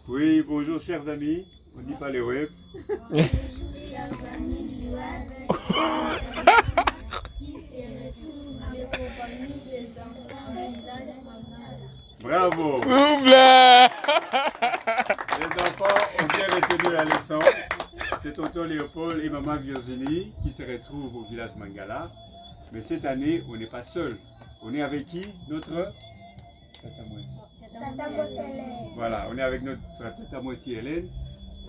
Oui, bonjour chers amis. On dit pas les web. Bravo. Les enfants ont bien retenu la leçon. C'est tonton Léopold et maman Virginie qui se retrouvent au village Mangala. Mais cette année, on n'est pas seul. On est avec qui? Notre Tata Moissi. Voilà, on est avec notre Tata Moissi Hélène.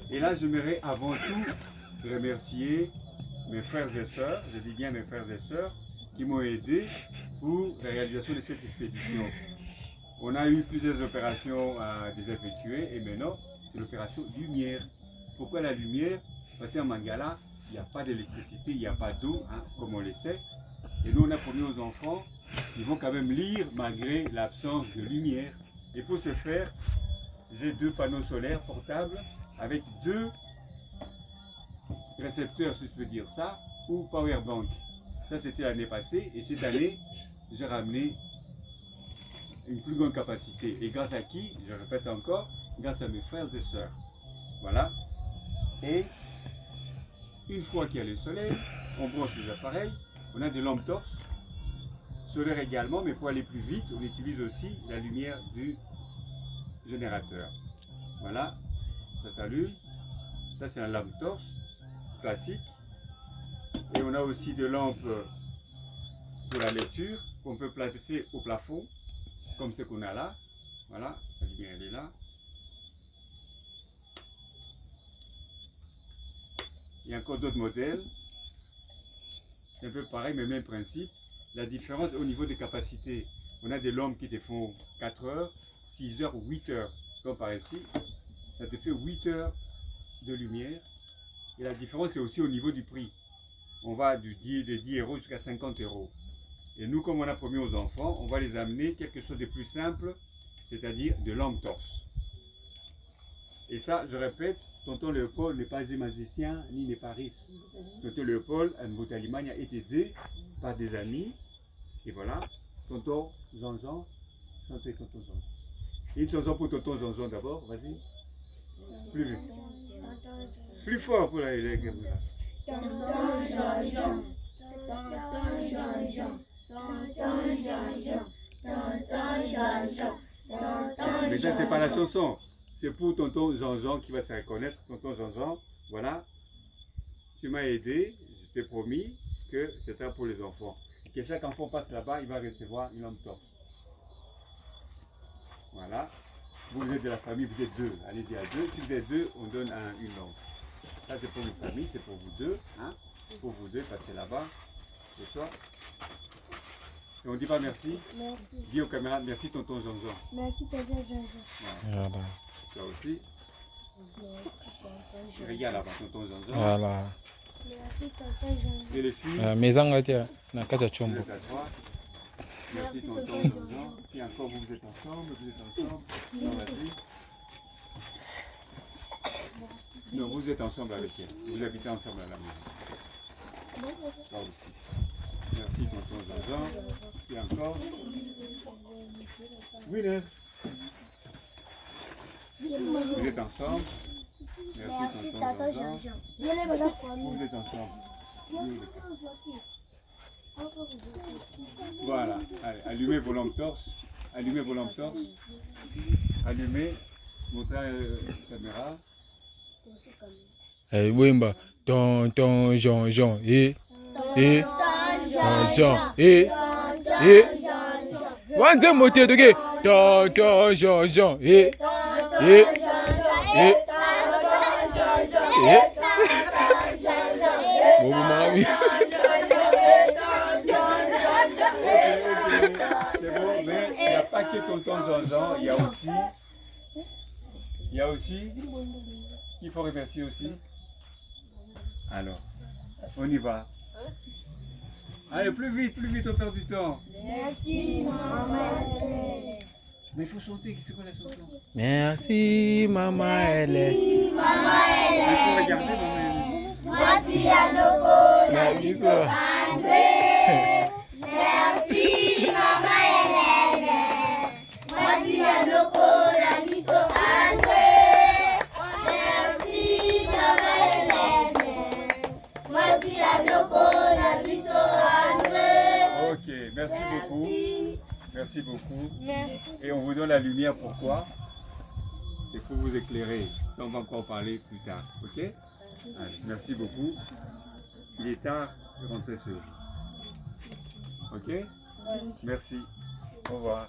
Et là, j'aimerais avant tout remercier mes frères et sœurs, je dis bien mes frères et sœurs, qui m'ont aidé pour la réalisation de cette expédition. On a eu plusieurs opérations à déjà effectuer et maintenant, c'est l'opération lumière. Pourquoi la lumière? Parce qu'en Mangala, il n'y a pas d'électricité, il n'y a pas d'eau, hein, comme on le sait. Et nous, on a promis aux enfants qu'ils vont quand même lire malgré l'absence de lumière. Et pour ce faire, j'ai 2 panneaux solaires portables avec 2 récepteurs, si je peux dire ça, ou powerbank. Ça, c'était l'année passée. Et cette année, j'ai ramené une plus grande capacité. Et grâce à qui? Je répète encore, grâce à mes frères et sœurs. Voilà. Et une fois qu'il y a le soleil, on branche les appareils. On a des lampes torches, solaires également, mais pour aller plus vite, on utilise aussi la lumière du générateur. Voilà, ça s'allume. Ça, c'est un lampe torche classique. Et on a aussi des lampes pour la lecture qu'on peut placer au plafond, comme ce qu'on a là. Voilà, la lumière elle est là. Il y a encore d'autres modèles. C'est un peu pareil, mais même principe. La différence au niveau des capacités. On a des lampes qui te font 4 heures, 6 heures ou 8 heures. Comme par ici, ça te fait 8 heures de lumière. Et la différence c'est aussi au niveau du prix. On va de 10 euros jusqu'à 50 euros. Et nous, comme on a promis aux enfants, on va les amener quelque chose de plus simple, c'est-à-dire de lampes torches. Et ça, je répète, tonton Léopold n'est pas un magicien ni n'est pas riche. Tonton Léopold, à Mbotalimagne, a été aidé par des amis. Et voilà, tonton Jean-Jean, chantez tonton Jean. Une chanson pour tonton Jean-Jean d'abord, vas-y. Plus vite. Plus fort pour la élève. Tonton Jean-Jean, tonton Jean-Jean, tonton Jean-Jean, tonton Jean-Jean, tonton. Mais ça, c'est pas la chanson. C'est pour tonton Jean-Jean qui va se reconnaître. Tonton Jean-Jean, voilà. Tu m'as aidé, je t'ai promis que c'est ça pour les enfants. Que chaque enfant passe là-bas, il va recevoir une lampe torche. Voilà. Vous êtes de la famille, vous êtes 2. Allez-y à 2. Si vous êtes 2, on donne une lampe. Ça, c'est pour une famille, c'est pour vous 2. Hein? Pour vous 2, passez là-bas. C'est toi. Et on dit pas merci. Merci. Dis aux caméras, merci tonton Jean-Jean. Merci tonton Jean-Jean. Voilà. Voilà. Toi aussi. Merci tonton Jean-Jean. Regarde là-bas, tonton Jean-Jean. Voilà. Merci tonton Jean-Jean. Et les filles, Maison là, tiens, na kacha vous chombo. êtes à droite. Merci Merci, tonton tonton Jean-Jean. Et encore vous êtes ensemble, vous êtes ensemble. Non, vas-y. Non, vous êtes ensemble avec elle. Vous habitez ensemble à la maison. Toi aussi. Merci tonton Jean-Jean. Et encore. Winner. Vous êtes ensemble. Merci tonton Jean-Jean. Vous êtes ensemble. Voilà. Allez, allumez vos lampes torches. Allumez vos lampes torches. Allumez. Montrez à la caméra. Wimba, tonton Jean-Jean, Jean, wanze moté de tonton Jean-Jean, Bobo mami. C'est bon, mais il n'y a pas que tonton Jean-Jean, il y a aussi, qu'il faut remercier aussi. Alors, on y va. Allez, plus vite, on perd du temps. Merci maman. Mais il faut chanter, c'est quoi la chanson? Merci maman Hélène. Il faut regarder, maman. Voici à nos La biso. André. Merci maman Hélène. Voici à nos la biso André. Merci à Lokola Biso André. Ok, merci beaucoup. Merci beaucoup. Merci. Et on vous donne la lumière, pourquoi? C'est pour vous éclairer. Ça, on va encore parler plus tard. Ok? Allez, merci beaucoup. Il est tard de rentrer sur. Ok? Merci. Au revoir.